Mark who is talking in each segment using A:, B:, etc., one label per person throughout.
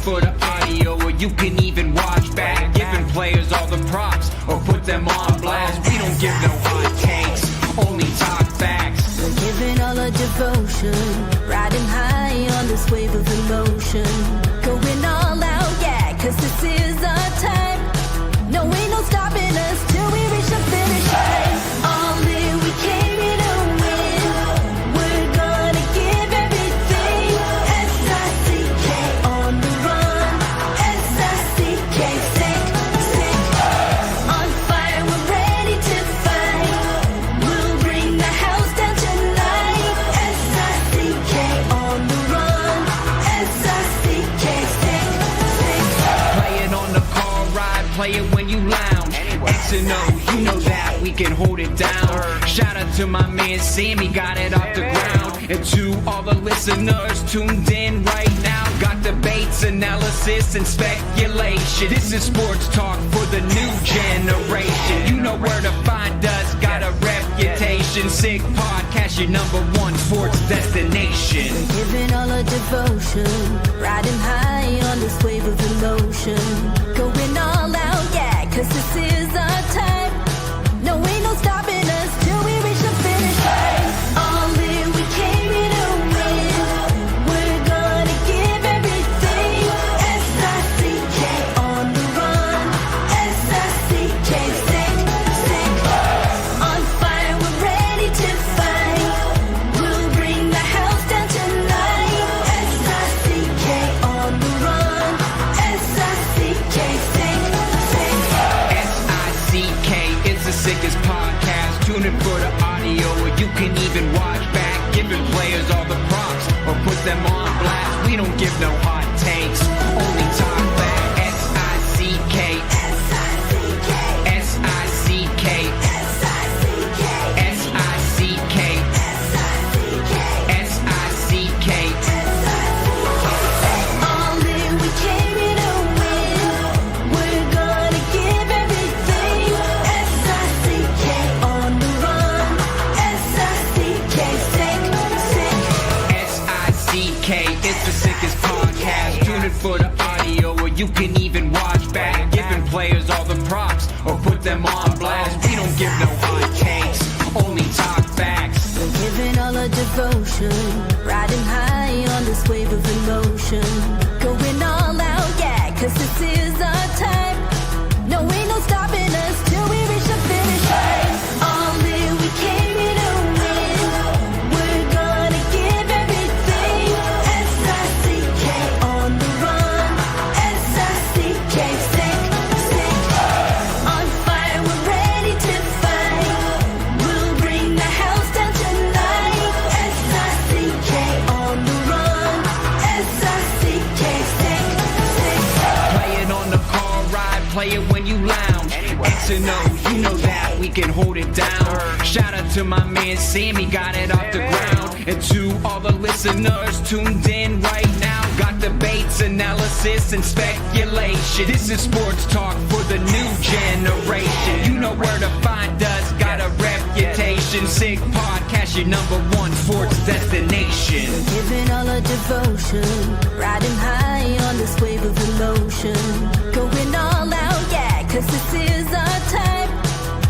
A: for the audio, or you can even watch back. Giving players all the props, or put them on blast. We don't give no hot takes, only talk facts.
B: We're giving all our devotion, riding high on this wave of emotion. Going all out, yeah, cause this is our time. No, ain't no stopping us till we reach the finish line. All in, we came here to win. We're gonna give everything. S-I-C-K on the run. S-I-C-K, sick, sick. On fire, we're ready to fight. We'll bring the house down tonight. S-I-C-K on the run. S-I-C-K, sick, sick.
A: Play it on the car ride, play it when you lounge. X and O, you know that we can hold it down. Shout out to my man Sammy, got it off the ground. And to all the listeners tuned in right now, got debates, analysis, and speculation. This is sports talk for the new generation. You know where to find us, got a reputation. Sick podcast, your #1 sports destination.
B: Giving all our devotion, riding high on this wave of emotion. Going all out, yeah, cause this is our time. No, ain't no stopping us till we reach the finish line. All in, we came here to win. We're gonna give everything. S-I-C-K on the run. S-I-C-K, sick, sick. On fire, we're ready to fight. We'll bring the house down tonight. S-I-C-K on the run. S-I-C-K, sick, sick.
A: S-I-C-K is the sickest podcast. Tune in for the audio, or you can even watch back. Giving players all the props, or put them on blast. We don't give no hot takes, only talk back. S-I-C-K,
B: S-I-C-K,
A: S-I-C-K,
B: S-I-C-K,
A: S-I-C-K,
B: S-I-C-K,
A: S-I-C-K.
B: all in, we came here to win. We're gonna give everything. S-I-C-K on the run. S-I-C-K, sick, sick.
A: S-I-C-K is the sickest podcast. Tune in for the audio, or you can even watch back. Giving players all the props, or put them on blast. We don't give no hot takes, only talk facts.
B: We're giving all our devotion, riding high on this wave of emotion. Going all out, yeah, cause this is our time. No, ain't no stopping us till we reach the finish line. All in, we came here to win. We're gonna give everything. S-I-C-K on the run. S-I-C-K, sick, sick. On fire, we're ready to fight. We'll bring the house down tonight. S-I-C-K on the run. S-I-C-K, sick, sick.
A: Play it on the car ride, play it when you lounge. X and O, you know that we can hold it down. Shout out to my man Sammy, got it off the ground. And to all the listeners tuned in right now, got debates, analysis, and speculation. This is sports talk for the new generation. You know where to find us, got a reputation. Sick podcast, your #1 sports destination.
B: Giving all our devotion, riding high on this wave of emotion. Going all out, yeah, cause this is our time.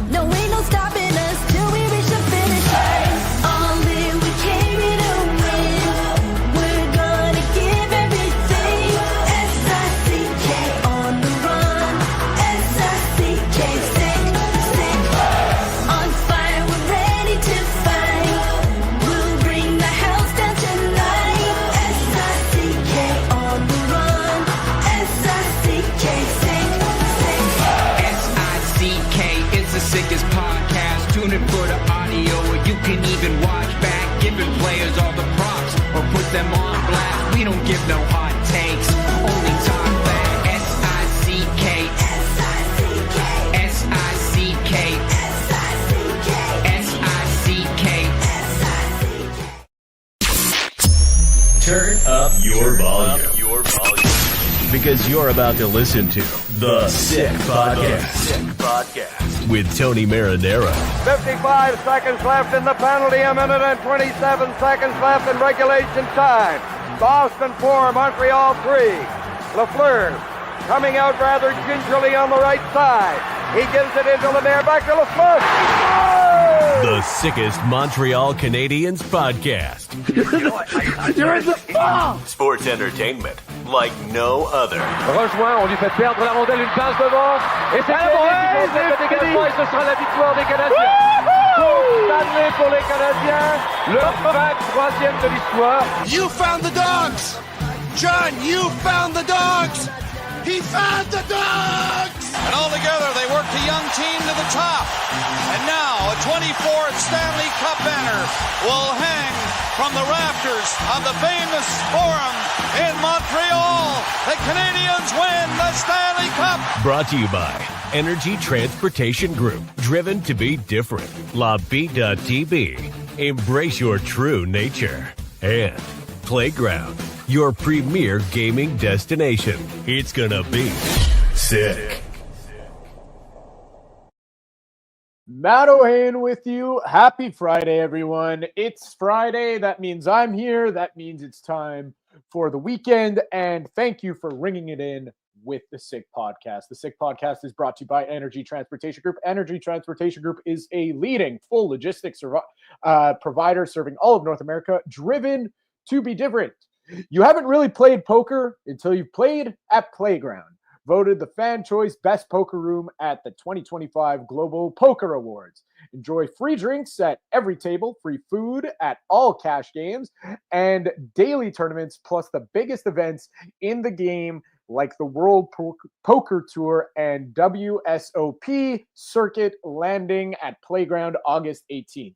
B: No, ain't no stopping us till we reach the finish line. All in, we came here to win. We're gonna give everything. S-I-C-K on the run. S-I-C-K, sick, sick. On fire, we're ready to fight. We'll bring the house down tonight. S-I-C-K on the run. S-I-C-K, sick, sick.
A: S-I-C-K is the sickest podcast. Tune in for the audio, or you can even watch back. Giving players all the props, or put them on blast. We don't give no hot takes, only talk back. S-I-C-K,
B: S-I-C-K,
A: S-I-C-K,
B: S-I-C-K,
A: S-I-C-K.
B: S-I-C-K.
C: Turn up your volume. Because you're about to listen to The Sick Podcast. With Tony Marinaro.
D: 55 seconds left in the penalty, a minute and 27 seconds left in regulation time. Boston 4, Montreal 3. Lafleur coming out rather gingerly on the right side. He gives it into Lemaire, back to Lafleur. Oh!
C: The sickest Montreal Canadiens podcast.
E: You're in the ball!
C: Sports entertainment like no other.
D: Rejoint, on lui fait perdre la rondelle, une passe devant. Et c'est le dégagement et ce sera la victoire des Canadiens. Stanley pour les Canadiens. Le 23e de l'histoire.
E: You found the dogs! John, you found the dogs! He found the dogs! And all together, they worked a young team to the top. And now, a 24th Stanley Cup banner will hang from the rafters of the famous Forum in Montreal. The Canadiens win the Stanley Cup.
C: Brought to you by Energy Transportation Group. Driven to be different. La Vida Tibi. Embrace your true nature. And Playground, your premier gaming destination. It's gonna be sick.
F: Matt Ohayon with you. Happy Friday, everyone. It's Friday. That means I'm here. That means it's time for the weekend. And thank you for ringing it in with the Sick Podcast. The Sick Podcast is brought to you by Energy Transportation Group. Energy Transportation Group is a leading full logistics provider serving all of North America, driven to be different. You haven't really played poker until you've played at Playground. Voted the Fan Choice Best Poker Room at the 2025 Global Poker Awards. Enjoy free drinks at every table, free food at all cash games, and daily tournaments, plus the biggest events in the game like the World Poker Tour and WSOP Circuit Landing at Playground August 18th.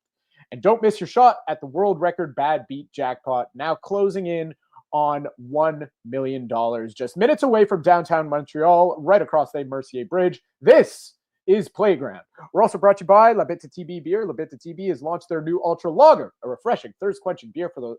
F: And don't miss your shot at the world record Bad Beat Jackpot, now closing in on $1 million. Just minutes away from downtown Montreal, right across the Mercier Bridge. This is Playground. We're also brought to you by La Bittt Tibi beer. La Bittt Tibi has launched their new Ultra Lager, a refreshing, thirst-quenching beer for those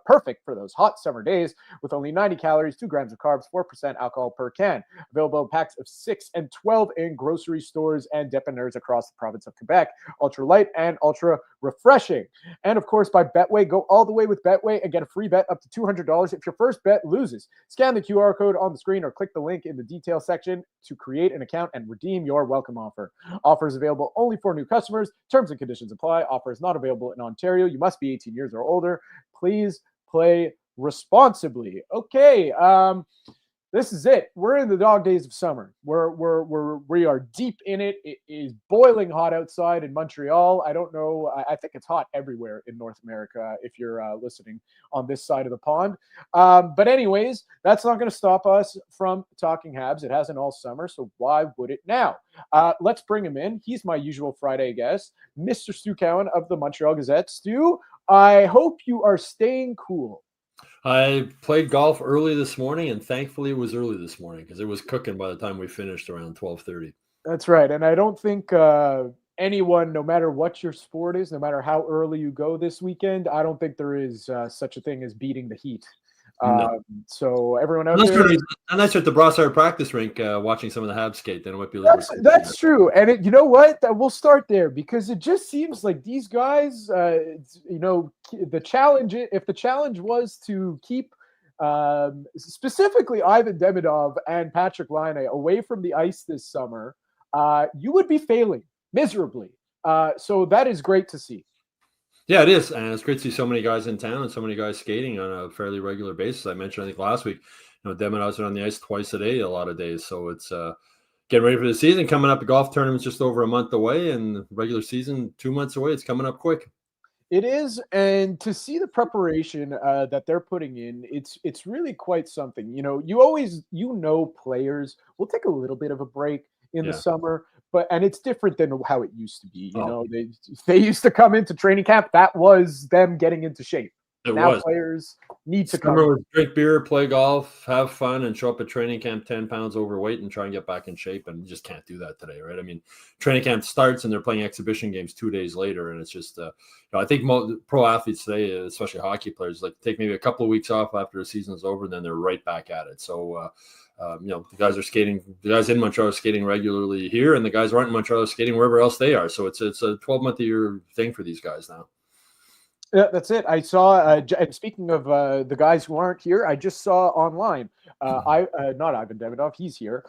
F: perfect for those hot summer days with only 90 calories, 2 grams of carbs, 4% alcohol per can. Available in packs of 6 and 12 in grocery stores and dépanneurs across the province of Quebec. Ultra light and ultra refreshing. And of course, by Betway. Go all the way with Betway and get a free bet up to $200 if your first bet loses. Scan the QR code on the screen or click the link in the details section to create an account and redeem your welcome offer. Offers available only for new customers. Terms and conditions apply. Offer is not available in Ontario. You must be 18 years or older. Please play responsibly. Okay, this is it. We're in the dog days of summer. We are deep in it. It is boiling hot outside in Montreal. I don't know. I think it's hot everywhere in North America if you're listening on this side of the pond. But anyways, that's not going to stop us from talking Habs. It hasn't all summer, so why would it now? Let's bring him in. He's my usual Friday guest, Mr. Stu Cowan of the Montreal Gazette. Stu, I hope you are staying cool.
G: I played golf early this morning, and thankfully it was early this morning because it was cooking by the time we finished around 12:30.
F: That's right. And I don't think anyone, no matter what your sport is, no matter how early you go this weekend, I don't think there is such a thing as beating the heat.
G: No.
F: So everyone out there,
G: unless you're at the Brossard practice rink watching some of the Habs skate, then it might be a little bit.
F: That's true. And you know what? We'll start there because it just seems like these guys, the challenge, if the challenge was to keep specifically Ivan Demidov and Patrick Laine away from the ice this summer, you would be failing miserably. So that is great to see.
G: Yeah, it is. And it's great to see so many guys in town and so many guys skating on a fairly regular basis. I mentioned, I think last week, Demidov's are on the ice twice a day, a lot of days. So it's getting ready for the season. Coming up, the golf tournament's just over a month away, and the regular season 2 months away. It's coming up quick.
F: It is, and to see the preparation that they're putting in, it's really quite something. You always, players will take a little bit of a break in the summer, and it's different than how it used to be. They used to come into training camp. That was them getting into shape. Now players need to come.
G: Drink beer, play golf, have fun, and show up at training camp 10 pounds overweight and try and get back in shape. And you just can't do that today, right? I mean, training camp starts and they're playing exhibition games 2 days later. And it's just, I think pro athletes today, especially hockey players, like take maybe a couple of weeks off after the season is over, and then they're right back at it. So, the guys are skating. The guys in Montreal are skating regularly here, and the guys who aren't in Montreal are skating wherever else they are. So it's a 12-month-a-year thing for these guys now.
F: Yeah, that's it. I saw, and speaking of the guys who aren't here, I just saw online, not Ivan Demidov, he's here.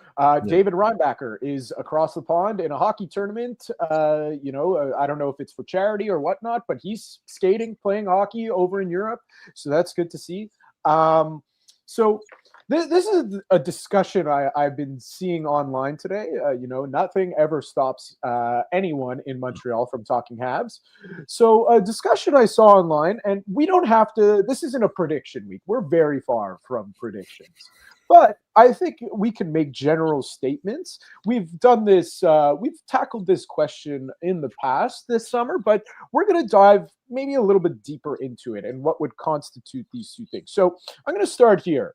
F: David Reinbacher is across the pond in a hockey tournament. I don't know if it's for charity or whatnot, but he's skating, playing hockey over in Europe. So that's good to see. So this is a discussion I've been seeing online today. Nothing ever stops anyone in Montreal from talking Habs. So a discussion I saw online, and we don't have to, this isn't a prediction week. We're very far from predictions. But I think we can make general statements. We've done this, we've tackled this question in the past this summer, but we're going to dive maybe a little bit deeper into it and what would constitute these two things. So I'm going to start here.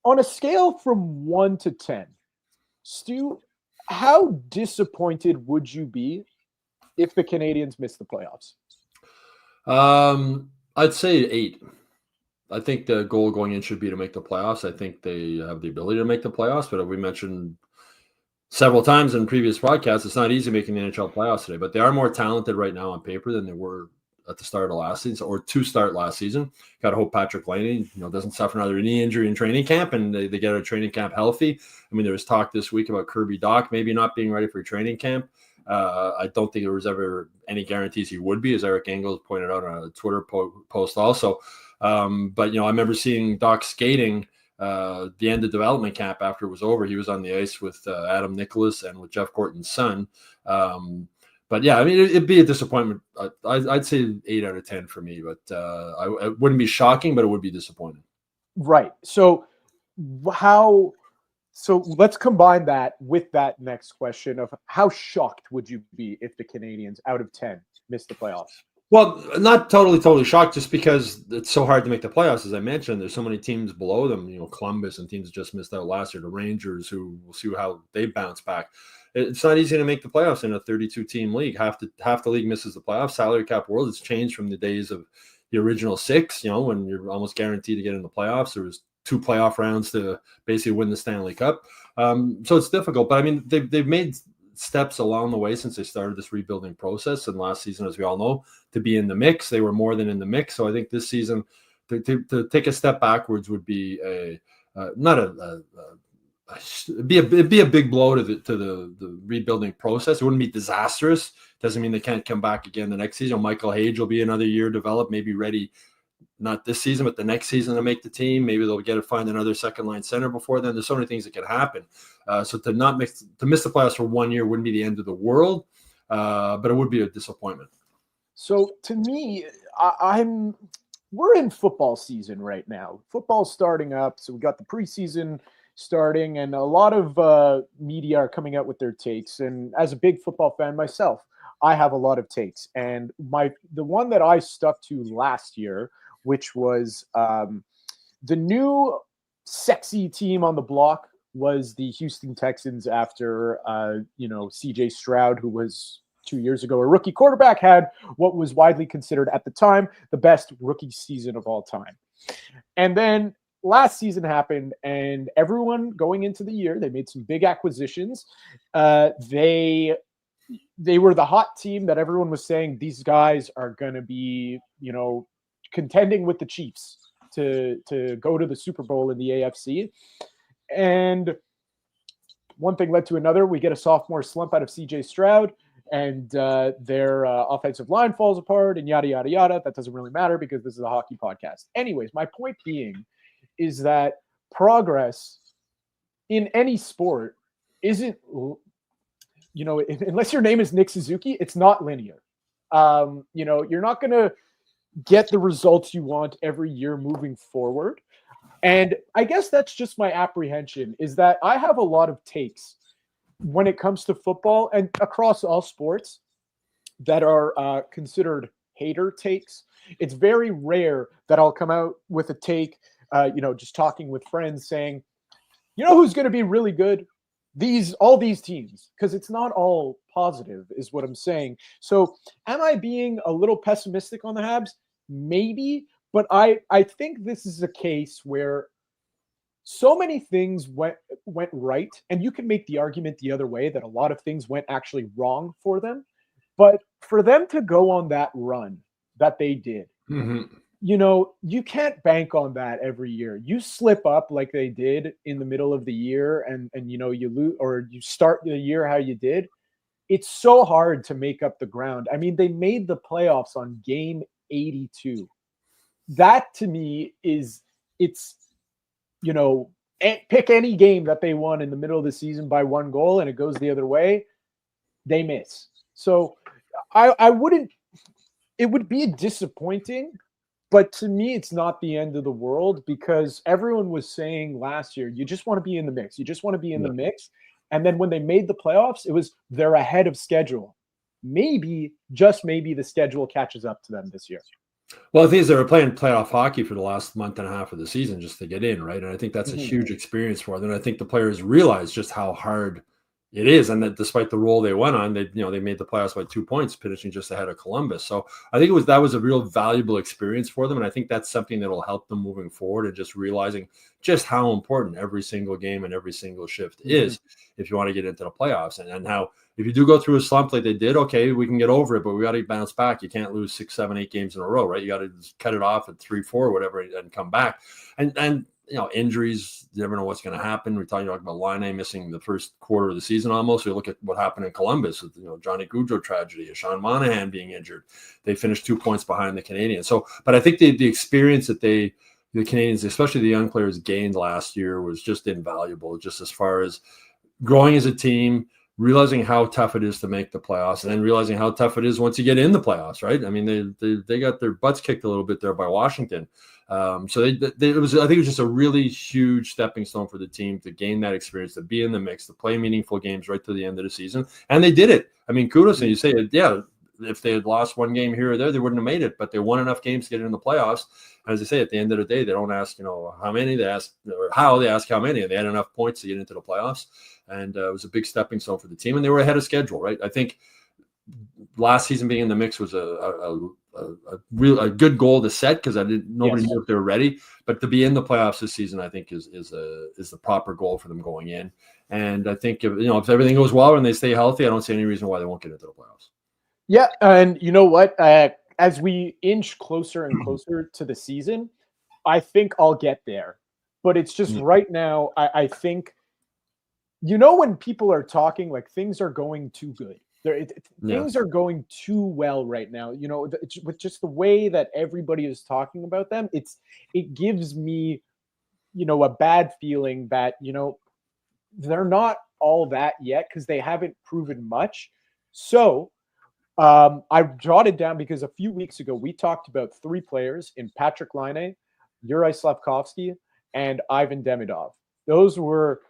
F: On a scale from 1 to 10, Stu, how disappointed would you be if the Canadiens missed the playoffs?
G: I'd say 8. I think the goal going in should be to make the playoffs. I think they have the ability to make the playoffs, but we mentioned several times in previous podcasts, it's not easy making the NHL playoffs today, but they are more talented right now on paper than they were at the start of last season, or to start last season. Got to hope Patrick Laney, doesn't suffer another knee injury in training camp, and they get out of training camp healthy. I mean, there was talk this week about Kirby Dach maybe not being ready for training camp. I don't think there was ever any guarantees he would be, as Eric Engels pointed out on a Twitter post also. But I remember seeing Dach skating the end of development camp after it was over. He was on the ice with Adam Nicholas and with Jeff Gorton's son. But yeah, I mean, it'd be a disappointment. I'd say 8 out of 10 for me, but it wouldn't be shocking, but it would be disappointing.
F: Right. So let's combine that with that next question of how shocked would you be if the Canadiens out of 10 missed the playoffs?
G: Well, not totally shocked, just because it's so hard to make the playoffs. As I mentioned, there's so many teams below them, Columbus and teams that just missed out last year, the Rangers, who we'll see how they bounce back. It's not easy to make the playoffs in a 32-team league. Half the league misses the playoffs. Salary cap world has changed from the days of the original 6, when you're almost guaranteed to get in the playoffs. There was 2 playoff rounds to basically win the Stanley Cup. So it's difficult. But, I mean, they've made steps along the way since they started this rebuilding process. And last season, as we all know, to be in the mix, they were more than in the mix. So I think this season, to take a step backwards would be it'd be a big blow to the rebuilding process. It wouldn't be disastrous. Doesn't mean they can't come back again the next season. Michael Hage will be another year developed, maybe ready, not this season, but the next season to make the team. Maybe they'll find another second line center before then. There's so many things that can happen. So to miss the playoffs for 1 year wouldn't be the end of the world, but it would be a disappointment.
F: So to me, we're in football season right now. Football's starting up, so we got the preseason starting, and a lot of media are coming out with their takes. And as a big football fan myself, I have a lot of takes. And the one that I stuck to last year, which was the new sexy team on the block, was the Houston Texans after CJ Stroud, who was 2 years ago a rookie quarterback, had what was widely considered at the time the best rookie season of all time. And then last season happened, and everyone going into the year, they made some big acquisitions. They were the hot team that everyone was saying these guys are going to be, contending with the Chiefs to go to the Super Bowl in the AFC. And one thing led to another. We get a sophomore slump out of CJ Stroud, and their offensive line falls apart, and yada, yada, yada. That doesn't really matter because this is a hockey podcast. Anyways, my point being is that progress in any sport isn't, unless your name is Nick Suzuki, it's not linear. You're not going to get the results you want every year moving forward. And I guess that's just my apprehension, is that I have a lot of takes when it comes to football and across all sports that are considered hater takes. It's very rare that I'll come out with a take, just talking with friends saying, who's going to be really good? All these teams, because it's not all positive is what I'm saying. So am I being a little pessimistic on the Habs? Maybe, but I think this is a case where so many things went right, and you can make the argument the other way that a lot of things went actually wrong for them. But for them to go on that run that they did, you know, you can't bank on that every year. You slip up like they did in the middle of the year and you know, you lose or you start the year how you did. It's so hard to make up the ground. I mean, they made the playoffs on game 82. That to me it's, you know, pick any game that they won in the middle of the season by 1 goal and it goes the other way, they miss. So I wouldn't, it would be disappointing, but to me, it's not the end of the world because everyone was saying last year, you just want to be in the mix. You just want to be in the mix. And then when they made the playoffs, it was they're ahead of schedule. Maybe, just maybe the schedule catches up to them this year.
G: Well, the thing is, they were playing playoff hockey for the last month and a half of the season just to get in, right? And I think that's a huge experience for them. And I think the players realize just how hard it is, and that despite the role they went on, they made the playoffs by 2 points, finishing just ahead of Columbus. So I think that was a real valuable experience for them, and I think that's something that will help them moving forward and just realizing just how important every single game and every single shift is if you want to get into the playoffs, and how if you do go through a slump like they did, okay, we can get over it, but we got to bounce back. You can't lose 6, 7, 8 games in a row, right? You got to cut it off at 3, 4, whatever, and come back. And you know, injuries, you never know what's going to happen. We're talking about Laine missing the first quarter of the season almost. We look at what happened in Columbus with, Johnny Gaudreau tragedy, Sean Monahan being injured. They finished 2 points behind the Canadiens. So, but I think the experience that the Canadiens, especially the young players, gained last year was just invaluable, just as far as growing as a team, realizing how tough it is to make the playoffs, and then realizing how tough it is once you get in the playoffs, right? I mean, they got their butts kicked a little bit there by Washington. So I think it was just a really huge stepping stone for the team to gain that experience, to be in the mix, to play meaningful games right to the end of the season. And they did it. I mean, kudos. And you say, yeah, if they had lost one game here or there, they wouldn't have made it, but they won enough games to get in the playoffs. As I say, at the end of the day, they don't ask, how many, they ask, or how, they ask how many, and they had enough points to get into the playoffs. And it was a big stepping stone for the team, and they were ahead of schedule, right? I think last season being in the mix was a good goal to set because nobody knew if they were ready. But to be in the playoffs this season, I think is the proper goal for them going in. And I think if everything goes well and they stay healthy, I don't see any reason why they won't get into the playoffs.
F: Yeah, and you know what? As we inch closer and closer to the season, I think I'll get there. But it's just right now, I think, when people are talking like things are going too good. Things are going too well right now. With just the way that everybody is talking about them, it gives me, a bad feeling that, they're not all that yet because they haven't proven much. So I jotted down because a few weeks ago we talked about 3 players in Patrick Laine, Juraj Slafkovsky, and Ivan Demidov. Those were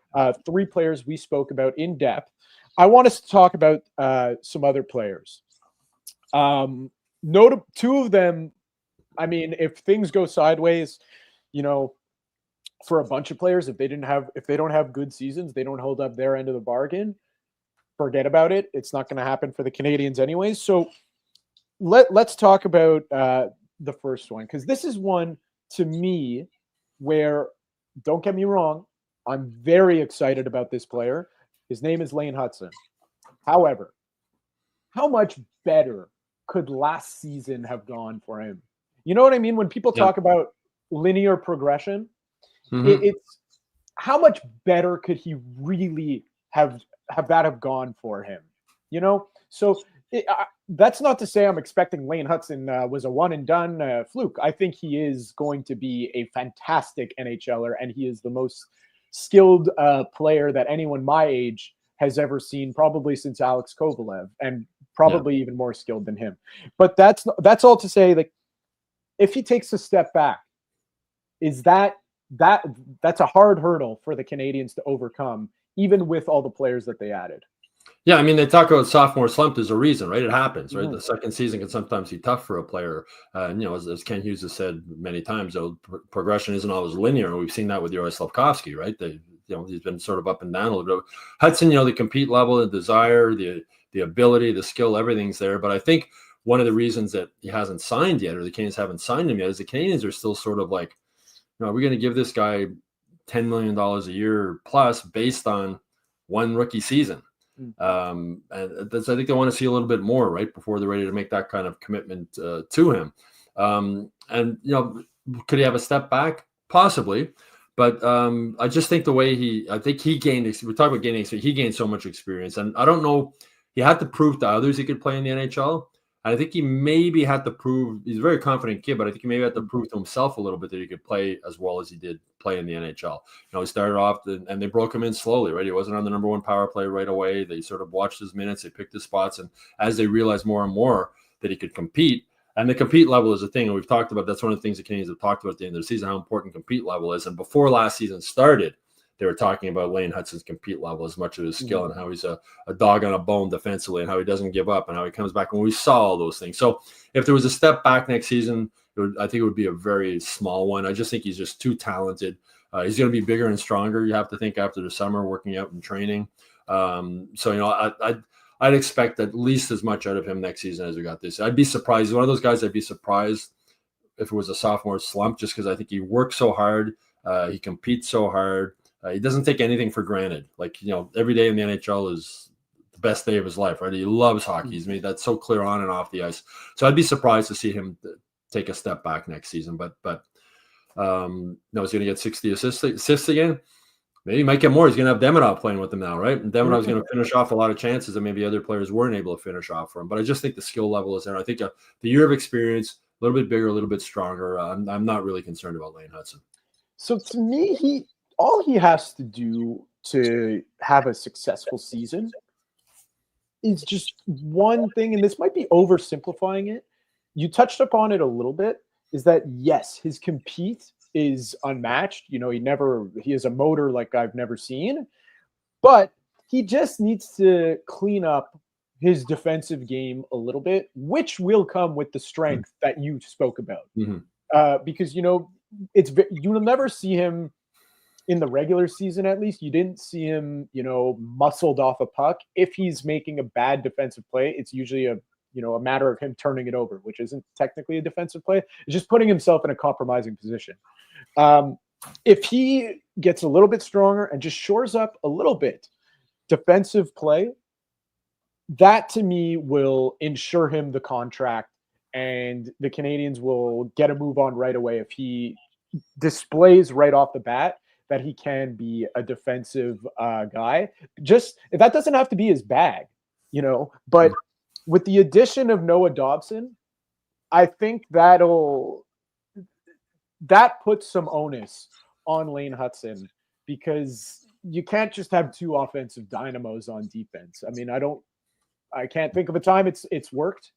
F: 3 players we spoke about in depth. I want us to talk about some other players. 2 of them, I mean, if things go sideways, for a bunch of players, if they don't have good seasons, they don't hold up their end of the bargain, forget about it. It's not going to happen for the Canadiens anyways. So let's talk about the first one, because this is one to me where, don't get me wrong, I'm very excited about this player. His name is Lane Hutson. However, how much better could last season have gone for him? You know what I mean? When people talk about linear progression, it's how much better could he really have gone for him? So that's not to say I'm expecting Lane Hutson was a one and done fluke. I think he is going to be a fantastic NHLer, and he is the most skilled player that anyone my age has ever seen, probably since Alex Kovalev, and probably even more skilled than him. But that's all to say, like, if he takes a step back, that's a hard hurdle for the Canadiens to overcome, even with all the players that they added.
G: Yeah, I mean, they talk about sophomore slump. There's a reason, right? It happens, right? The second season can sometimes be tough for a player. As Ken Hughes has said many times, progression isn't always linear. We've seen that with Juraj Slafkovsky, right? He's been sort of up and down a little bit. Hutson, the compete level, the desire, the ability, the skill, everything's there. But I think one of the reasons that he hasn't signed yet, or the Canadiens haven't signed him yet, is the Canadiens are still sort of like, are we going to give this guy $10 million a year plus based on one rookie season? And that's, I think they want to see a little bit more, right, before they're ready to make that kind of commitment to him. And, could he have a step back? Possibly. But I just think the way I think he gained, we're talking about gaining experience, he gained so much experience. And I don't know, he had to prove to others he could play in the NHL. And I think he maybe had to prove, he's a very confident kid, but I think he maybe had to prove to himself a little bit that he could play as well as he did play in the NHL. He started off and they broke him in slowly, right? He wasn't on the number one power play right away. They sort of watched his minutes, they picked his spots. And as they realized more and more that he could compete, and the compete level is a thing, and we've talked about, that's one of the things the Canadiens have talked about at the end of the season, how important compete level is. And before last season started, they were talking about Lane Hutson's compete level as much of his skill and how he's a dog on a bone defensively and how he doesn't give up and how he comes back. And we saw all those things. So if there was a step back next season, I think it would be a very small one. I just think he's just too talented. He's going to be bigger and stronger, you have to think, after the summer, working out and training. I'd expect at least as much out of him next season as we got this. I'd be surprised. He's one of those guys I'd be surprised if it was a sophomore slump, just because I think he works so hard. He competes so hard. He doesn't take anything for granted. Every day in the NHL is the best day of his life, right? He loves hockey. He's made that so clear on and off the ice. So I'd be surprised to see him take a step back next season. But he's going to get 60 assists again. Maybe he might get more. He's going to have Demidov playing with him now, right? And Deminov's going to finish off a lot of chances that maybe other players weren't able to finish off for him. But I just think the skill level is there. I think the year of experience, a little bit bigger, a little bit stronger. I'm not really concerned about Lane Hutson.
F: So to me, all he has to do to have a successful season is just one thing, and this might be oversimplifying it. You touched upon it a little bit, is that, yes, his compete is unmatched. He is a motor like I've never seen, but he just needs to clean up his defensive game a little bit, which will come with the strength that you spoke about. Because, you'll never see him in the regular season. At least you didn't see him, muscled off a puck. If he's making a bad defensive play, it's usually a matter of him turning it over, which isn't technically a defensive play. It's just putting himself in a compromising position. If he gets a little bit stronger and just shores up a little bit defensive play, that to me will ensure him the contract, and the Canadiens will get a move on right away if he displays right off the bat that he can be a defensive guy. Just that doesn't have to be his bag, but with the addition of Noah Dobson, I think that puts some onus on Lane Hutson, because you can't just have two offensive dynamos on defense. I mean, I can't think of a time it's worked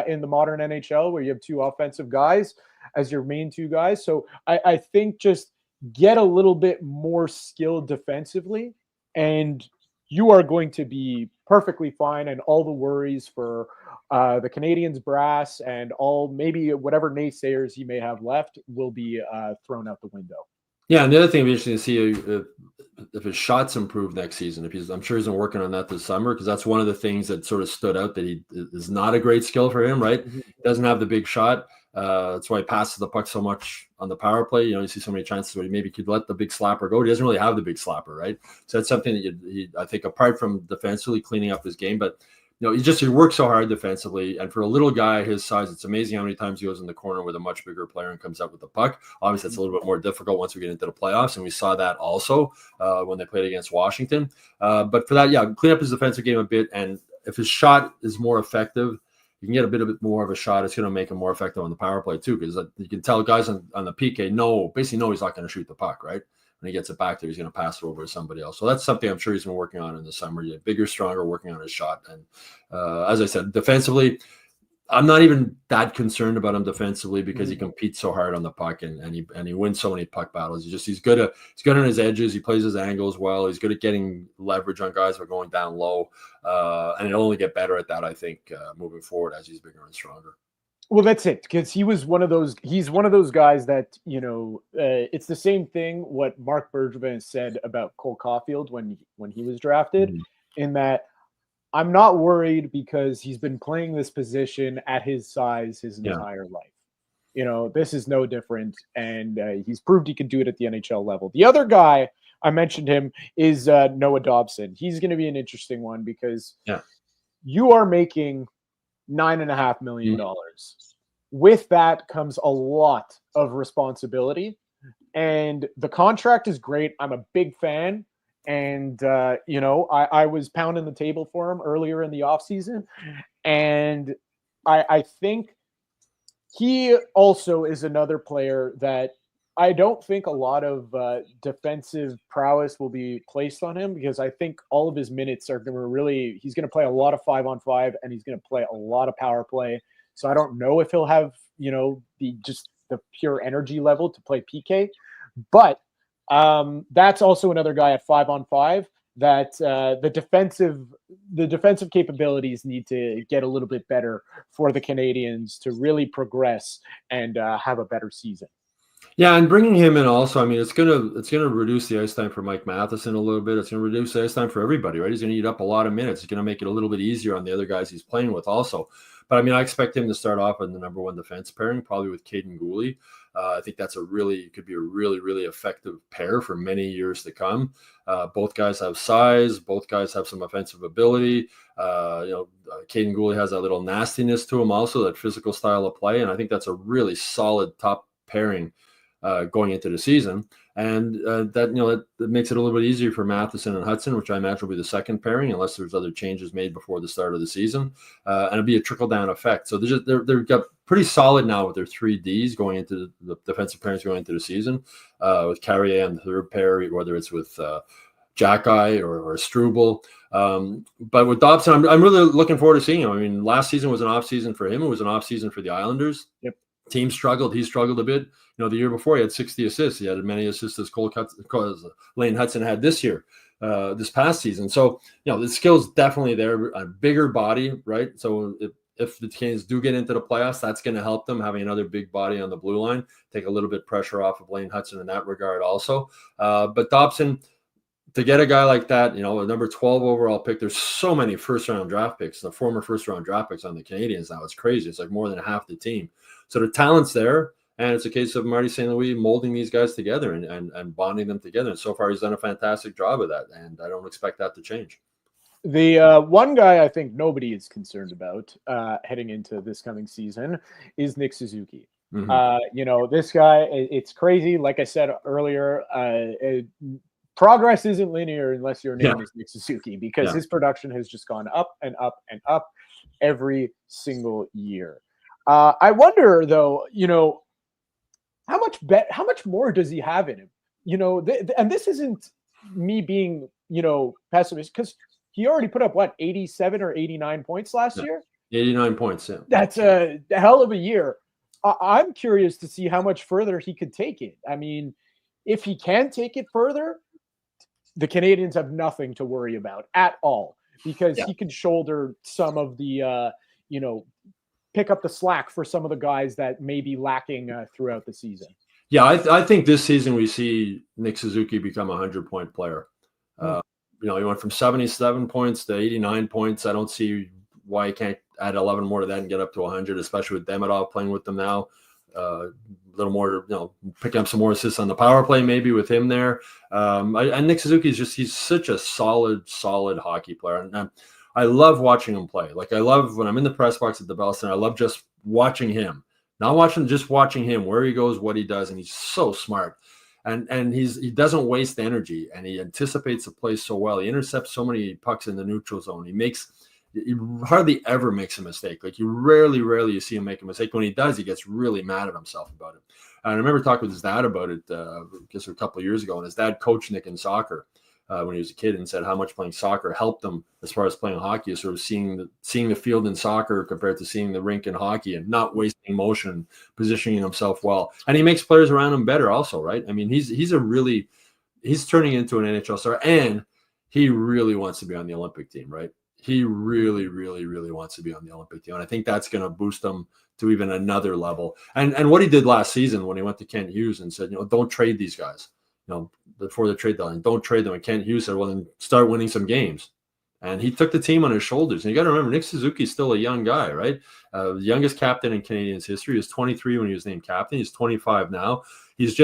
F: in the modern NHL where you have two offensive guys as your main two guys. So I think just get a little bit more skilled defensively, and you are going to be perfectly fine, and all the worries for the Canadiens brass and maybe whatever naysayers he may have left will be thrown out the window.
G: Yeah, and the other thing it'll be interesting to see if his shots improve next season. I'm sure he's been working on that this summer, because that's one of the things that sort of stood out, that he is not a great skill for him, right? He doesn't have the big shot. That's why he passes the puck so much on the power play. You see so many chances where he maybe could let the big slapper go. He doesn't really have the big slapper, right? So that's something that I think, apart from defensively cleaning up his game, but he works so hard defensively. And for a little guy his size, it's amazing how many times he goes in the corner with a much bigger player and comes up with the puck. Obviously, it's a little bit more difficult once we get into the playoffs, and we saw that also when they played against Washington. But for that, clean up his defensive game a bit, and if his shot is more effective, you can get a bit more of a shot. It's going to make him more effective on the power play too, because you can tell guys on the PK basically know he's not going to shoot the puck, right? When he gets it back there, he's going to pass it over to somebody else. So that's something I'm sure he's been working on in the summer. Bigger, stronger, working on his shot. And as I said, defensively, I'm not even that concerned about him defensively, because he competes so hard on the puck, and he wins so many puck battles. He's good on his edges. He plays his angles well. He's good at getting leverage on guys who are going down low, and he'll only get better at that, I think, moving forward as he's bigger and stronger.
F: Well, that's it, because he's one of those guys that, it's the same thing what Marc Bergevin said about Cole Caulfield when he was drafted, in that I'm not worried because he's been playing this position at his size his entire life. This is no different, and he's proved he can do it at the NHL level. The other guy I mentioned him, is Noah Dobson. He's going to be an interesting one because you are making $9.5 million. With that comes a lot of responsibility, and the contract is great. I'm a big fan. And, I was pounding the table for him earlier in the offseason. And I think he also is another player that I don't think a lot of defensive prowess will be placed on him, because I think all of his minutes are going to he's going to play a lot of 5-on-5, and he's going to play a lot of power play. So I don't know if he'll have, the pure energy level to play PK, but that's also another guy at 5-on-5 that the defensive capabilities need to get a little bit better for the Canadiens to really progress and have a better season.
G: Yeah, and bringing him in also, I mean, it's gonna reduce the ice time for Mike Matheson a little bit. It's gonna reduce the ice time for everybody, right? He's gonna eat up a lot of minutes. It's gonna make it a little bit easier on the other guys he's playing with also. But I mean, I expect him to start off in the number one defense pairing, probably with Caden Gooley. I think that's could be a really, really effective pair for many years to come. Both guys have size. Both guys have some offensive ability. Caden Gooley has that little nastiness to him also, that physical style of play. And I think that's a really solid top pairing going into the season. And that makes it a little bit easier for Matheson and Hutson, which I imagine will be the second pairing, unless there's other changes made before the start of the season. And it'll be a trickle-down effect. So they're got pretty solid now with their 3Ds going into the defensive pairings going into the season, with Carrier and the third pair, whether it's with Jackeye or Struble. But with Dobson, I'm really looking forward to seeing him. I mean, last season was an off season for him. It was an off season for the Islanders.
F: Yep.
G: Team struggled. He struggled a bit. The year before he had 60 assists. He had as many assists as Lane Hutson had this past season. So, the skill's definitely there. A bigger body, right? So if the Canadiens do get into the playoffs, that's going to help them, having another big body on the blue line, take a little bit pressure off of Lane Hutson in that regard also. But Dobson, to get a guy like that, a number 12 overall pick, there's so many first-round draft picks, the former first-round draft picks on the Canadiens now. It's crazy. It's like more than half the team. So the talent's there, and it's a case of Marty St. Louis molding these guys together and bonding them together. And so far, he's done a fantastic job of that, and I don't expect that to change.
F: The one guy I think nobody is concerned about heading into this coming season is Nick Suzuki. Mm-hmm. This guy, it's crazy. Like I said earlier, progress isn't linear unless your name is Nick Suzuki, because his production has just gone up and up and up every single year. I wonder, though, how much more does he have in him? And this isn't me being, pessimist, because he already put up 87 or 89 points last year.
G: 89 points. Yeah,
F: that's a hell of a year. I'm curious to see how much further he could take it. I mean, if he can take it further, the Canadiens have nothing to worry about at all, because he can shoulder some of the, pick up the slack for some of the guys that may be lacking throughout the season.
G: Yeah, I think this season we see Nick Suzuki become a 100-point player. He went from 77 points to 89 points. I don't see why he can't add 11 more to that and get up to 100, especially with Demidov playing with them now. A little more, picking up some more assists on the power play, maybe with him there. And Nick Suzuki he's such a solid hockey player. And I love watching him play. Like, I love when I'm in the press box at the Bell Center, I love just watching him. Just watching him, where he goes, what he does. And he's so smart. And he doesn't waste energy, and he anticipates the play so well. He intercepts so many pucks in the neutral zone. He hardly ever makes a mistake. Like, you rarely you see him make a mistake. When he does, he gets really mad at himself about it. And I remember talking with his dad about it, I guess a couple of years ago, and his dad coached Nick in soccer when he was a kid, and said how much playing soccer helped him as far as playing hockey, sort of seeing the field in soccer compared to seeing the rink in hockey, and not wasting motion, positioning himself well. And he makes players around him better also, right? I mean, he's turning into an NHL star, and he really wants to be on the Olympic team, right? He really, really, really wants to be on the Olympic team. And I think that's going to boost him to even another level. And what he did last season when he went to Kent Hughes and said, don't trade these guys, before the trade deadline, don't trade them. And Kent Hughes said, well, then start winning some games. And he took the team on his shoulders. And you got to remember, Nick Suzuki's still a young guy, right? The youngest captain in Canadiens history. He was 23 when he was named captain. He's 25 now. He's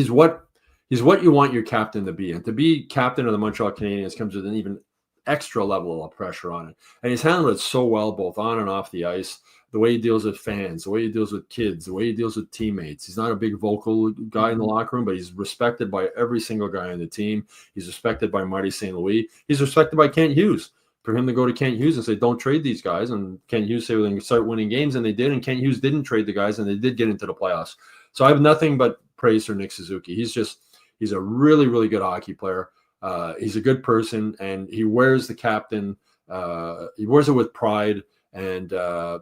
G: what he's what you want your captain to be. And to be captain of the Montreal Canadiens comes with an even extra level of pressure on it. And he's handled it so well, both on and off the ice. The way he deals with fans, the way he deals with kids, the way he deals with teammates. He's not a big vocal guy in the locker room, but he's respected by every single guy on the team. He's respected by Marty St. Louis. He's respected by Kent Hughes. For him to go to Kent Hughes and say, don't trade these guys, and Kent Hughes say, well, then start winning games, and they did, and Kent Hughes didn't trade the guys, and they did get into the playoffs. So I have nothing but praise for Nick Suzuki. He's a really, really good hockey player. He's a good person, and he wears the captain. He wears it with pride, and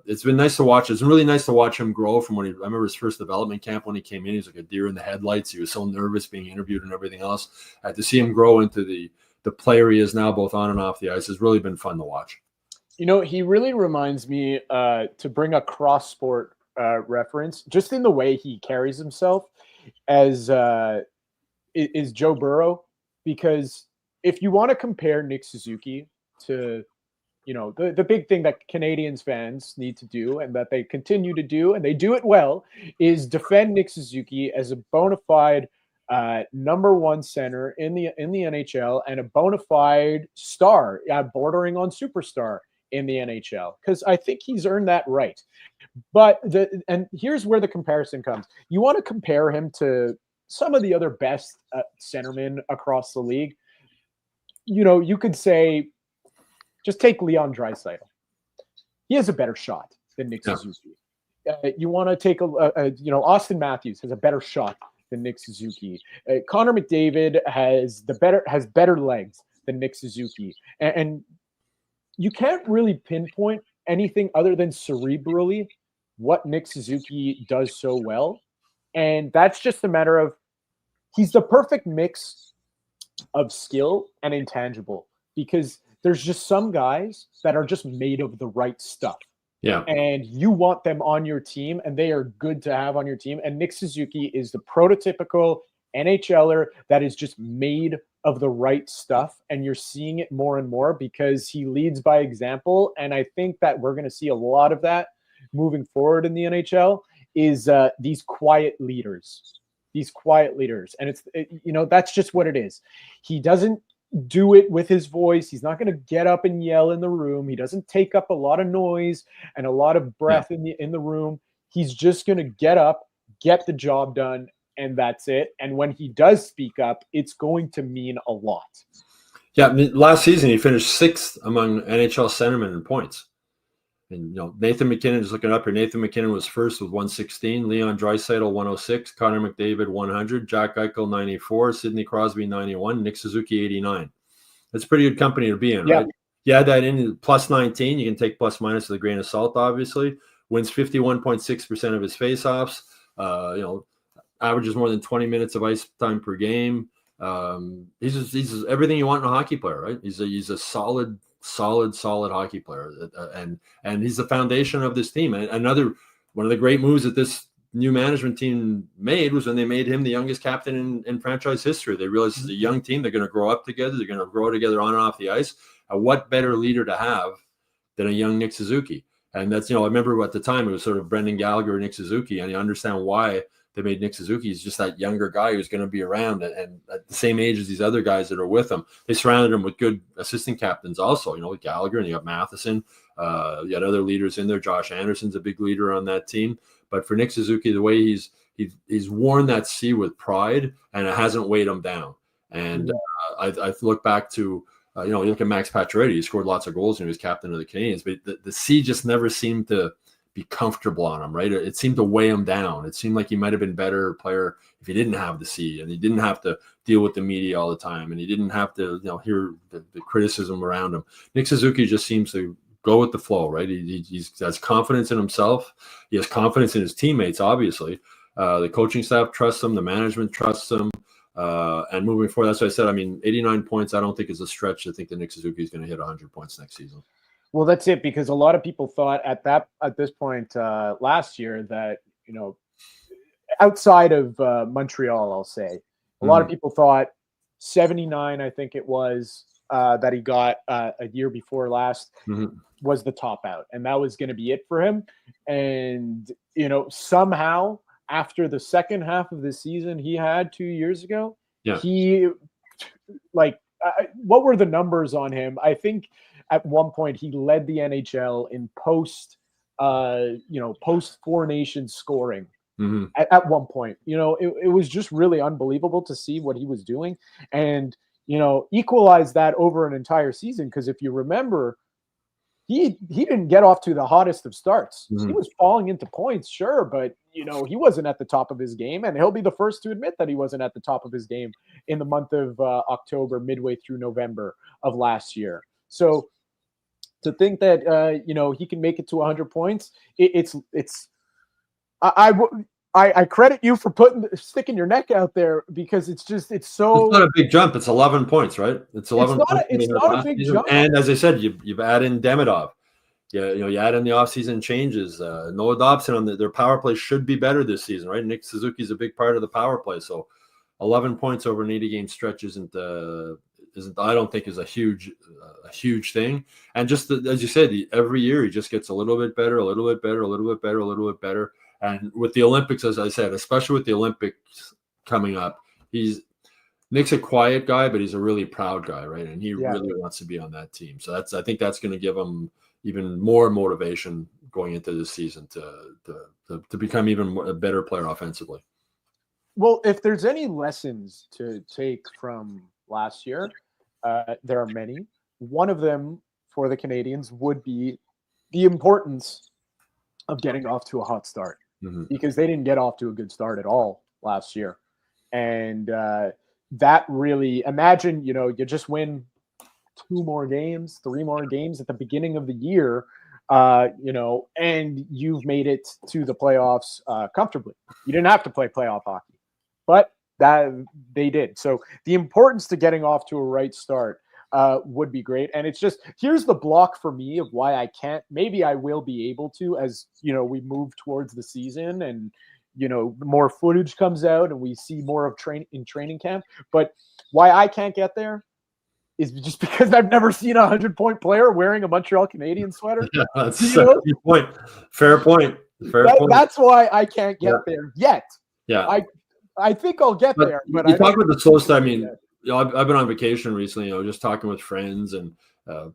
G: it's been nice to watch. It's really nice to watch him grow from I remember his first development camp when he came in. He was like a deer in the headlights. He was so nervous being interviewed and everything else. To see him grow into the player he is now, both on and off the ice, has really been fun to watch.
F: He really reminds me, to bring a cross-sport reference, just in the way he carries himself, as is Joe Burrow. Because if you want to compare Nick Suzuki to, the big thing that Canadiens fans need to do, and that they continue to do, and they do it well, is defend Nick Suzuki as a bona fide number one center in the NHL, and a bona fide star, bordering on superstar in the NHL, because I think he's earned that right. But and here's where the comparison comes. You want to compare him to some of the other best centermen across the league. You could say, just take Leon Draisaitl. He has a better shot than Nick Suzuki. You want to take Austin Matthews has a better shot than Nick Suzuki. Connor McDavid has better legs than Nick Suzuki, and you can't really pinpoint anything other than cerebrally what Nick Suzuki does so well. And that's just a matter of, he's the perfect mix of skill and intangible, because there's just some guys that are just made of the right stuff.
G: Yeah.
F: And you want them on your team, and they are good to have on your team. And Nick Suzuki is the prototypical NHLer that is just made of the right stuff. And you're seeing it more and more because he leads by example. And I think that we're going to see a lot of that moving forward in the NHL, is these quiet leaders. And that's just what it is. He doesn't do it with his voice. He's not going to get up and yell in the room. He doesn't take up a lot of noise and a lot of breath in the room. He's just going to get up, get the job done, and that's it. And when he does speak up, it's going to mean a lot.
G: Yeah, last season he finished 6th among NHL centermen in points. And Nathan McKinnon, just looking up here, Nathan McKinnon was first with 116, Leon Draisaitl 106, Connor McDavid 100, Jack Eichel 94, Sidney Crosby 91, Nick Suzuki 89. That's pretty good company to be in, right? You add that in, plus 19, you can take plus minus with a grain of salt, obviously. Wins 51.6% of his faceoffs. Averages more than 20 minutes of ice time per game. He's everything you want in a hockey player, right? He's a solid hockey player, and he's the foundation of this team. And another one of the great moves that this new management team made was when they made him the youngest captain in franchise history. They realized it's a young team. They're going to grow up together. They're going to grow together on and off the ice. What better leader to have than a young Nick Suzuki? And that's, I remember at the time it was sort of Brendan Gallagher and Nick Suzuki, and you understand why they made Nick Suzuki. He's just that younger guy who's going to be around and at the same age as these other guys that are with him. They surrounded him with good assistant captains also, with Gallagher, and you got Matheson. You got other leaders in there. Josh Anderson's a big leader on that team. But for Nick Suzuki, the way he's worn that C with pride, and it hasn't weighed him down. And I look back to, you look at Max Pacioretty. He scored lots of goals and he was captain of the Canadiens, but the C just never seemed to be comfortable on him, right? It seemed to weigh him down. It seemed like he might have been a better player if he didn't have the C, and he didn't have to deal with the media all the time, and he didn't have to, hear the criticism around him. Nick Suzuki just seems to go with the flow, right? He has confidence in himself. He has confidence in his teammates, obviously. The coaching staff trusts him. The management trusts him. And moving forward, that's what I said. 89 points, I don't think is a stretch to think that Nick Suzuki is going to hit 100 points next season.
F: Well, that's it, because a lot of people thought at this point last year that, outside of Montreal, I'll say, a lot of people thought 79, I think it was, that he got a year before last, was the top out, and that was going to be it for him. And, somehow after the second half of the season he had 2 years ago,
G: Yeah.
F: He, like, what were the numbers on him? I think at one point he led the NHL in post Four Nations scoring.
G: Mm-hmm.
F: At one point, it was just really unbelievable to see what he was doing, and equalize that over an entire season. Because if you remember, he didn't get off to the hottest of starts.
G: Mm-hmm.
F: He was falling into points, sure, but he wasn't at the top of his game, and he'll be the first to admit that he wasn't at the top of his game in the month of October, midway through November of last year. So to think that he can make it to 100 points, I credit you for sticking your neck out there, because it's so.
G: It's not a big jump. It's 11 points, right? It's 11.
F: It's not a big jump.
G: And as I said, you add in Demidov. Yeah, you add in the offseason changes. Noah Dobson on their power play should be better this season, right? Nick Suzuki is a big part of the power play, so 11 points over an 80-game stretch isn't I don't think is a huge thing. And just as you said, every year he just gets a little bit better, a little bit better, a little bit better, a little bit better. And with the Olympics, as I said, especially with the Olympics coming up, Nick's a quiet guy, but he's a really proud guy, right? And he really wants to be on that team. So I think that's going to give him even more motivation going into this season to become even a better player offensively.
F: Well, if there's any lessons to take from last year, there are many. One of them for the Canadiens would be the importance of getting off to a hot start, because they didn't get off to a good start at all last year. And that really, imagine, you just win 2 more games, 3 more games at the beginning of the year, and you've made it to the playoffs comfortably. You didn't have to play playoff hockey, but that they did. So the importance to getting off to a right start would be great. And it's just, here's the block for me of why I can't. Maybe I will be able to, as we move towards the season and more footage comes out and we see more of training camp. But why I can't get there is just because I've never seen a 100-point player wearing a Montreal Canadiens sweater.
G: Yeah, that's a good point. Fair point.
F: That's why I can't get there yet.
G: Yeah,
F: I think I'll get there. But
G: you talk about the slow start. I mean, I've been on vacation recently. Just talking with friends and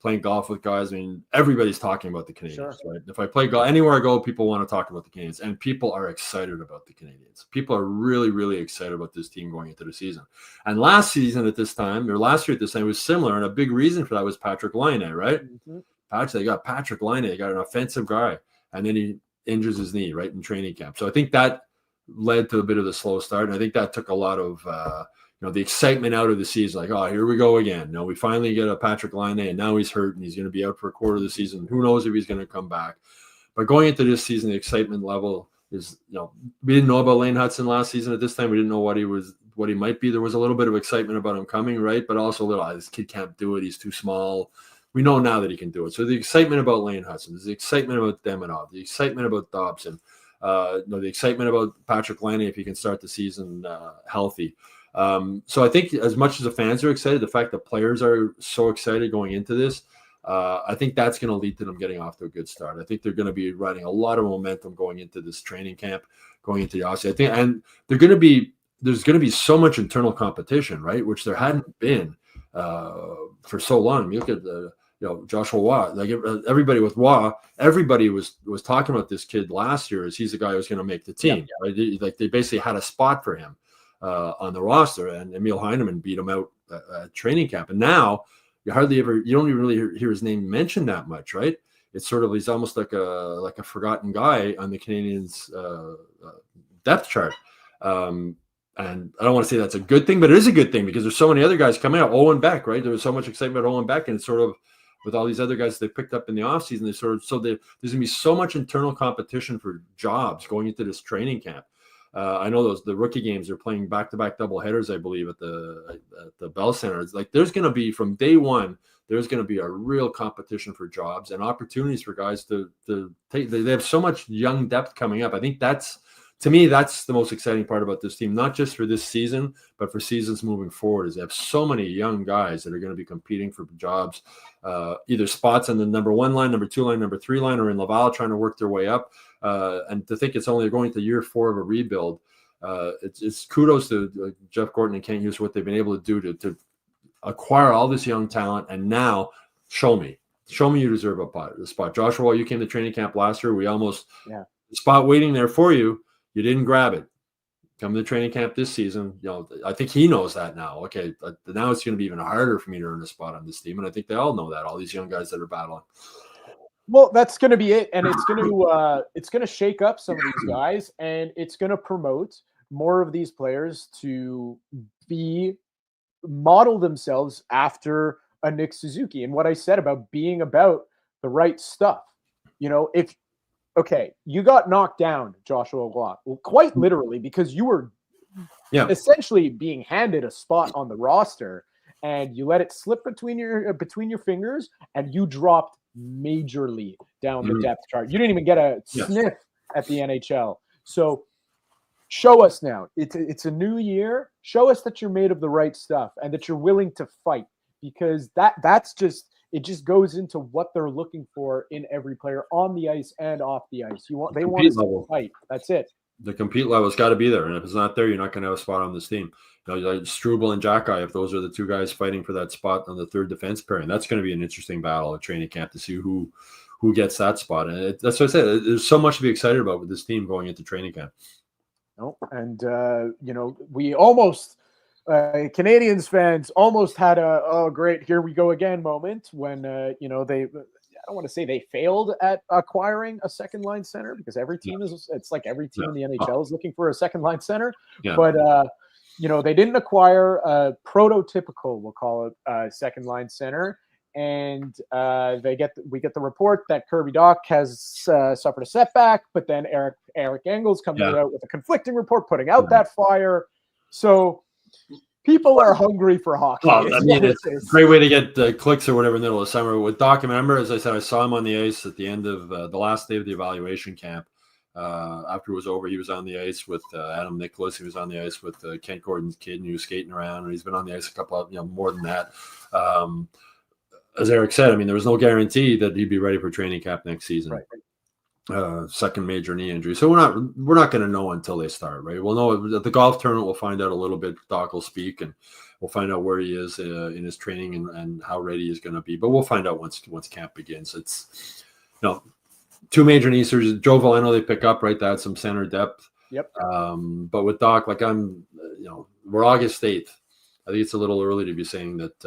G: playing golf with guys. I mean, everybody's talking about the Canadiens, right? If I play golf anywhere I go, people want to talk about the Canadiens, and people are excited about the Canadiens. People are really, really excited about this team going into the season. And last season at this time, or last year at this time, was similar, and a big reason for that was Patrick Laine, right? They got Patrick Laine. They got an offensive guy, and then he injures his knee right in training camp. So I think that led to a bit of the slow start, and I think that took a lot of the excitement out of the season. Like, oh, here we go again. We finally get a Patrick Laine, and now he's hurt and he's going to be out for a quarter of the season. Who knows if he's going to come back? But going into this season, the excitement level is, we didn't know about Lane Hutson last season at this time. We didn't know what he might be. There was a little bit of excitement about him coming, right? But also a little, this kid can't do it. He's too small. We know now that he can do it. So the excitement about Lane Hutson, there's the excitement about Demidov, the excitement about Dobson, the excitement about Patrick Laine if he can start the season healthy. So I think as much as the fans are excited, the fact that players are so excited going into this, I think that's going to lead to them getting off to a good start. I think they're going to be riding a lot of momentum going into this training camp, going into the offseason. I think, and there's going to be so much internal competition, right? Which there hadn't been for so long. I mean, look at Joshua Waugh, like everybody with Waugh, everybody was talking about this kid last year as he's the guy who's going to make the team. Right? Like they basically had a spot for him on the roster, and Emil Heineman beat him out at training camp. And now you don't even really hear his name mentioned that much, right? It's sort of, he's almost like a forgotten guy on the Canadiens depth chart. And I don't want to say that's a good thing, but it is a good thing because there's so many other guys coming out. Owen Beck, right? There was so much excitement about Owen Beck, and it's sort of, with all these other guys they picked up in the offseason, there's going to be so much internal competition for jobs going into this training camp. I know the rookie games are playing back-to-back doubleheaders, I believe, at the Bell Center. It's like there's going to be, from day one, there's going to be a real competition for jobs and opportunities for guys to take. They have so much young depth coming up. I think to me, that's the most exciting part about this team, not just for this season, but for seasons moving forward, is they have so many young guys that are going to be competing for jobs, either spots on the number 1 line, number 2 line, number 3 line, or in Laval trying to work their way up. And to think it's only going to year 4 of a rebuild, it's kudos to Jeff Gordon and Kent Hughes what they've been able to do to acquire all this young talent, and now show me you deserve a spot. Joshua, while you came to training camp last year, we almost the spot waiting there for you. You didn't grab it. Come to training camp this season. I think he knows that now. Okay, but now it's going to be even harder for me to earn a spot on this team, and I think they all know that. All these young guys that are battling.
F: Well, that's going to be it, and it's going to shake up some of these guys, and it's going to promote more of these players to model themselves after a Nick Suzuki. And what I said about being about the right stuff, if you got knocked down, Joshua Roy, quite literally, because you were essentially being handed a spot on the roster, and you let it slip between your fingers, and you dropped majorly down the depth chart. You didn't even get a sniff at the NHL. So show us now. It's a new year. Show us that you're made of the right stuff and that you're willing to fight, because that's just it just goes into what they're looking for in every player on the ice and off the ice. They want us to fight. That's it.
G: The compete level's got to be there, and if it's not there, you're not going to have a spot on this team. Like Struble and Jackeye, if those are the two guys fighting for that spot on the third defense pairing, that's going to be an interesting battle at training camp to see who gets that spot. And that's what I said. There's so much to be excited about with this team going into training camp.
F: And we almost Canadiens fans almost had a great here we go again moment when they I don't want to say they failed at acquiring a second line center, because every team it's like every team in the NHL is looking for a second line center, but they didn't acquire a prototypical, we'll call it, second line center. And we get the report that Kirby Dach has suffered a setback, but then Eric Engels comes out with a conflicting report, putting out that fire. So people are hungry for hockey.
G: Well, I mean, it's a great way to get clicks or whatever in the middle of summer. With Dach, remember, as I said, I saw him on the ice at the end of the last day of the evaluation camp. After it was over, he was on the ice with Adam Nicholas. He was on the ice with Kent Gordon's kid, and he was skating around. And he's been on the ice a couple of, more than that. As Eric said, I mean, there was no guarantee that he'd be ready for training camp next season. Right. Second major knee injury. So we're not going to know until they start, right? We'll know at the golf tournament. We'll find out a little bit. Doc will speak, and we'll find out where he is in his training and how ready he's going to be. But we'll find out once camp begins. It's two major knee surgeries. Joe Valeno they pick up, right? That had some center depth.
F: Yep.
G: But with Doc, like we're August 8th. I think it's a little early to be saying that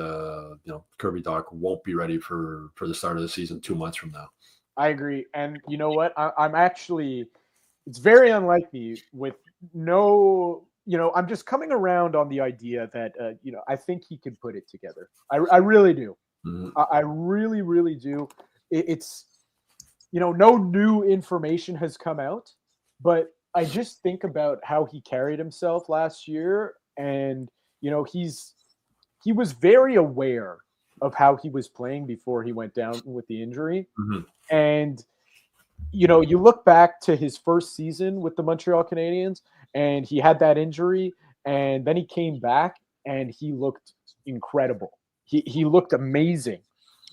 G: Kirby Dach won't be ready for the start of the season 2 months from now.
F: I agree, and you know what? I'm actually, it's very unlikely with no, I'm just coming around on the idea that I think he can put it together. I really do. Mm-hmm. I really, really do. It's no new information has come out, but I just think about how he carried himself last year, and he was very aware of how he was playing before he went down with the injury. Mm-hmm. And, you look back to his first season with the Montreal Canadiens, and he had that injury, and then he came back and he looked incredible. He looked amazing.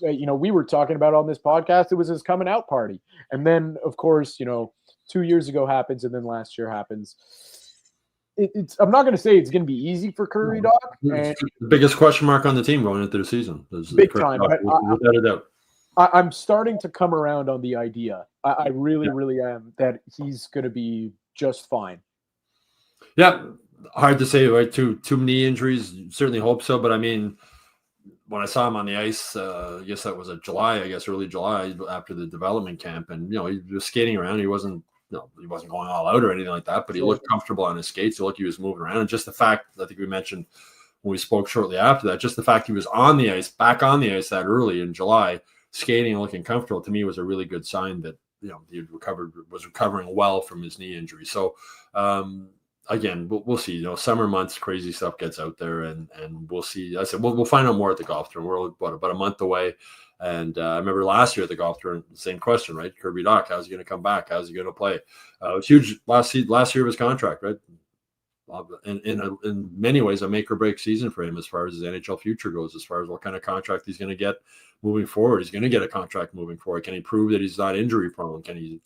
F: We were talking about on this podcast, it was his coming out party. And then, of course, 2 years ago happens, and then last year happens. I'm not going to say it's going to be easy for Kirby Dach.
G: The biggest question mark on the team going into the season.
F: Big time.
G: Without a doubt.
F: I'm starting to come around on the idea. I really, really am, that he's going to be just fine.
G: Yeah, hard to say, right? Two knee injuries. Certainly hope so. But I mean, when I saw him on the ice, I guess that was early July after the development camp, and he was skating around. He wasn't going all out or anything like that, but he looked comfortable on his skates. He looked like he was moving around. And just the fact, I think we mentioned when we spoke shortly after that, just the fact he was back on the ice that early in July, skating and looking comfortable, to me was a really good sign that he was recovering well from his knee injury. So again, we'll see. Summer months, crazy stuff gets out there, and we'll see. I said we'll find out more at the golf tournament. We're about a month away. And I remember last year at the golf tournament, same question, right? Kirby Dach, how's he going to come back? How's he going to play? It was huge last year of his contract, right? In many ways, a make or break season for him as far as his NHL future goes, as far as what kind of contract he's going to get moving forward. He's going to get a contract moving forward. Can he prove that he's not injury prone? Can he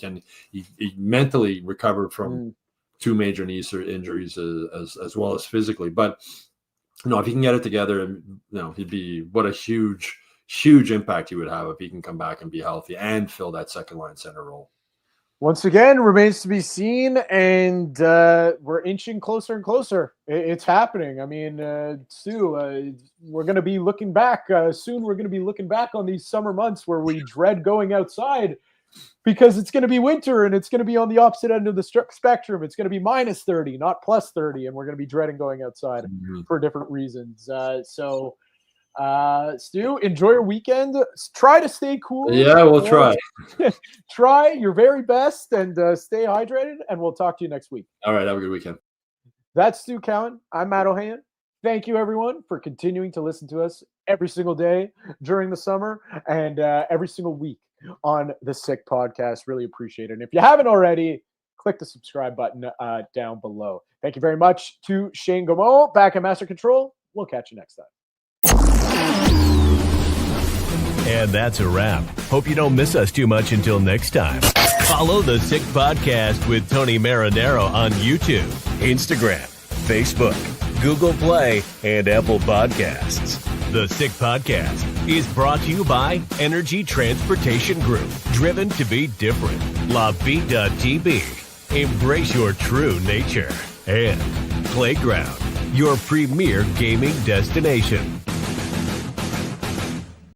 G: mentally recover from 2 major knee injuries as well as physically. But if he can get it together, and he'd be what a huge impact he would have if he can come back and be healthy and fill that second line center role.
F: Once again, remains to be seen, and we're inching closer and closer. It's happening. I mean, Stu, we're going to be looking back soon. We're going to be looking back on these summer months where we dread going outside because it's going to be winter and it's going to be on the opposite end of the spectrum. It's going to be minus 30, not plus 30, and we're going to be dreading going outside for different reasons. So, Stu, enjoy your weekend. Try to stay cool.
G: Yeah, we'll try.
F: Try your very best and stay hydrated, and we'll talk to you next week.
G: All right, have a good weekend.
F: That's Stu Cowan. I'm Matt Ohayon. Thank you, everyone, for continuing to listen to us every single day during the summer and every single week on the Sick Podcast. Really appreciate it. And if you haven't already, click the subscribe button down below. Thank you very much to Shane Gameau back at Master Control. We'll catch you next time.
C: And that's a wrap. Hope you don't miss us too much until next time. Follow the Sick Podcast with Tony Marinaro on YouTube, Instagram, Facebook, Google Play, and Apple Podcasts. The Sick Podcast is brought to you by Energy Transportation Group, driven to be different. LaVie.tv, embrace your true nature. And Playground, your premier gaming destination.